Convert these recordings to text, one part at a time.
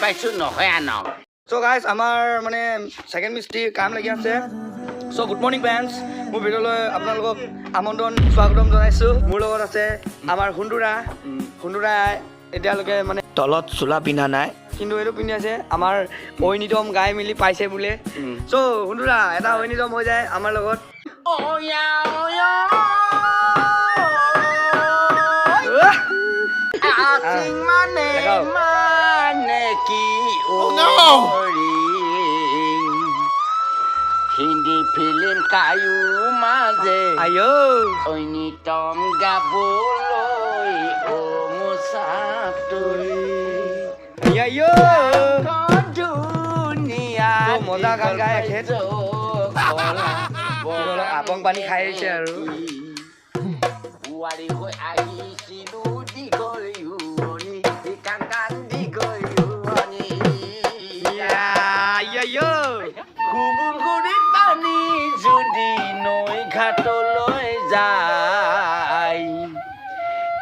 পাইছোঁ নহয় আনক চ' গাইজ আমাৰ মানে ছেকেণ্ড মিস্ত্ৰী কাম লাগি আছে চ' গুড মৰ্ণিং ফ্ৰেণ্ডছ মোৰ ভিডিঅ'লৈ আপোনালোকক আমন্ত্ৰণ স্বাগতম জনাইছোঁ মোৰ লগত আছে আমাৰ সুন্দুৰাই এতিয়ালৈকে মানে তলত চোলা পিন্ধা নাই কিন্তু এইটো পিন্ধি আছে আমাৰ ঐনিতম গাই মেলি পাইছে বোলে চ' সুন্দুৰা এটা ঐনিতম হৈ যায় আমাৰ লগত হিন্দী ফিল্ম কায়ো মাজে ঐনিতম গাবলৈ অ মজা গান গাই আপং পানী খাই আহিছে আৰু বোৱাৰী হৈ আহিছিলো খুবুগুৰিত পানী যদি নৈ ঘাটলৈ যায়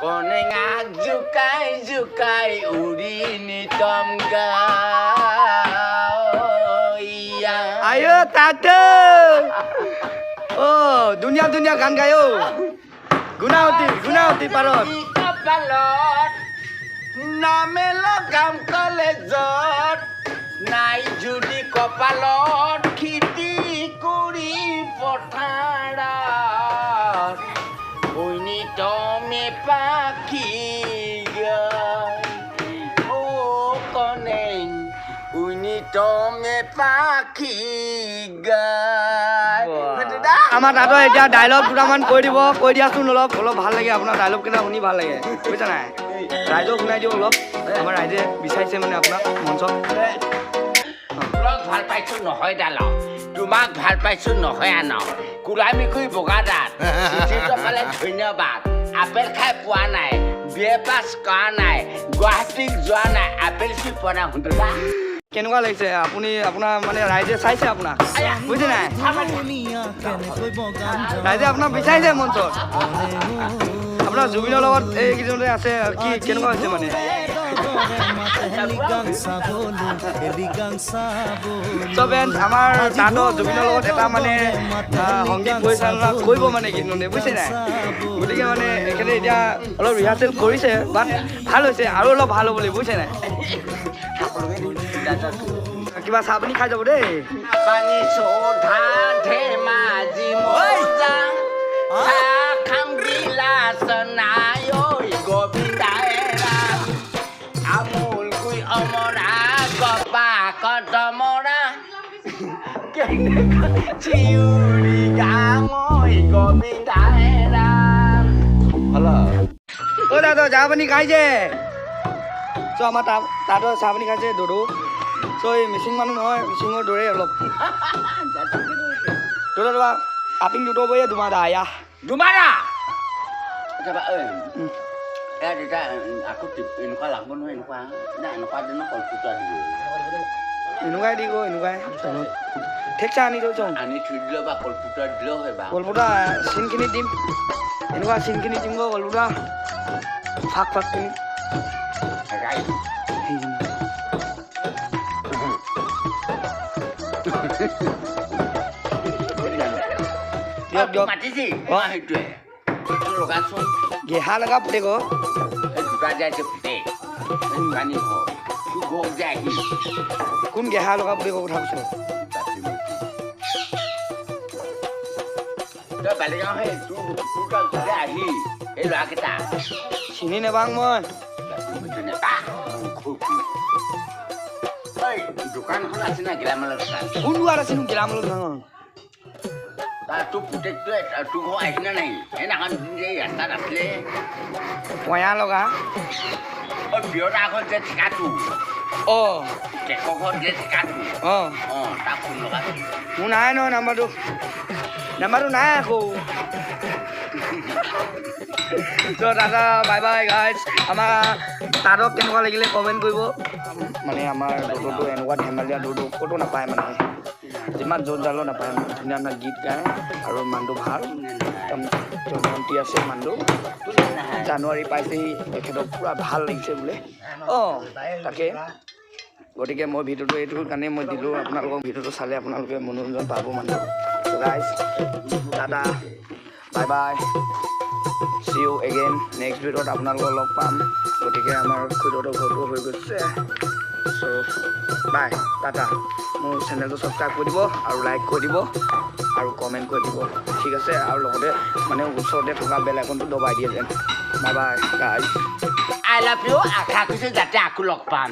কনেঙাক জোকাই জোকাই উৰি নিতম আয়ো তাতে ও দুনিয়া দুনিয়া গান গায় গুণাৱতী পাৰত কপালত নামে লগাম কলেজত নাই যদি কপালত খেতি কৰি পথাৰত ঐনিতমে পাখি ও কনেং ঐনিতমে পাখি আমাৰ তাতো এতিয়া ডাইলগ দুটামান কৈ দিয়াচোন অলপ ভাল লাগে আপোনাৰ ডাইলগ কেইটা শুনি ভাল লাগে বুজিছা নাই ৰাইজক শুনাই দিওঁ অলপ আমাৰ ৰাইজে বিচাৰিছে মানে আপোনাক মঞ্চত ভাল পাইছোঁ নহয় দালক তোমাক ভাল পাইছোঁ নহয় আনক কোলা মিকুৰী বগা দাঁত পালে ধন্যবাদ আপেল খাই পোৱা নাই বিয়ে পাছ কৰা নাই গুৱাহাটীত যোৱা নাই আপেল কি পোৱা নাই সুন্দৰা কেনেকুৱা লাগিছে আপোনাৰ মানে ৰাইজে চাইছে আপোনাক বুজিছে নাই ৰাইজে আপোনাক বিচাৰিছে মঞ্চত আপোনাৰ জুবিনৰ লগত এইকেইজনতে আছে কি কেনেকুৱা হৈছে মানে আমাৰ তাতো জুবিনৰ লগত এটা মানে সংগীত পৰিচালনা কৰিব মানে কিন্তু বুজিছে নাই গতিকে মানে এখেতে এতিয়া অলপ ৰিহাৰ্চেল কৰিছে বাট ভাল হৈছে আৰু অলপ ভাল হ'ব লাগিব বুজিছে নাই কিবা চাহ পানী খাই যাব দেই পানী চৌধা ধেমাজি মজা খাম গিলাচ নাই ঐ গোবিন্দাই ৰাম আমুল কুই অমৰা গপা কদমৰা চিউৰি গাম ঐ গোবিন্দাই ৰাম ও দাদা চাহ পানী খাইছে চ' আমাৰ তাতো চাহ পানী খাইছে দৌৰো চ' এই মিচিং মানুহ নহয় মিচিঙৰ দৌৰে অলপ দৌৰা আপিং দুটো বৈ দুমাৰা আয়া দুমাৰা এতিয়া আকৌ এনেকুৱা লাগব নহয় এনেকুৱা দিনৰ কলপুতা দিব এনেকুৱাই দিব এনেকুৱাই ঠেকচা আনি থৈ চোন আনি থৈ দিলেও বা কলপুতা দিলেও হয় বা কলপুতা চিনখিনি দিম এনেকুৱা চিনখিনি দিম গৈ কলপুতা ফাকখিনি মাতিছি সেইটোৱে লগাচোন গেহা লগা ফুটে গ দুটা যায় ফুটে পানী গক যায় আহি কোন গেহা লগা ফুটে কথা কৈছ তই বালিগাঁও সেই তোৰ আহি এই ল'ৰাকেইটা চিনি নেবাং মই দোকানখন আছে না গেলামালৰ দোকান কোন দুৱাৰ আছে গেলামালৰ দোকান তোৰ পুতেকটোৱে তোৰ ঘৰ আহিলে নাই সেইদিনাখন যে ৰাস্তাত আছিলে পয়া লগা বিয়তা আগত যে ঠিকাটো কেকৰ ঘৰত যে ঠিকাটো তাক ফোন লগাইছিল মোৰ নাই নহয় নাম্বাৰটো নাই আকৌ দাদা বাই বাই গাইজ আমাৰ তাতক কেনেকুৱা লাগিলে কমেণ্ট কৰিব মানে আমাৰ দৌৰটো এনেকুৱা ধেমালীয়া দৌৰটো ক'তো নাপায় মানে যিমান য'ত জালো নাপায় ধুনীয়া ধুনীয়া গীত গায় আৰু মানুহটো ভাল একদম জয়ন্তী আছে মানুহটো জানুৱাৰী পাইছেহি তেখেতক পূৰা ভাল লাগিছে বোলে তাকে গতিকে মই ভিডিঅ'টো এইটো কাৰণে মই দিলোঁ আপোনালোকক ভিডিঅ'টো চালে আপোনালোকে মনোৰঞ্জন পাব মানে so' guys tata bye bye see you again next ভিডিঅ'ত আপোনালোকক লগ পাম গতিকে আমাৰ ভিডিঅ'টো ঘৰটো হৈ গৈছে চ' বাই টাটা মোৰ চেনেলটো ছাবস্ক্ৰাইব কৰি দিব আৰু লাইক কৰি দিব আৰু কমেণ্ট কৰি দিব ঠিক আছে আৰু লগতে মানে ওচৰতে থকা বেল আইকনটো দবাই দিয়ে যেন bye bye guys I love you আশা কৰিছোঁ যাতে আকৌ লগ পাম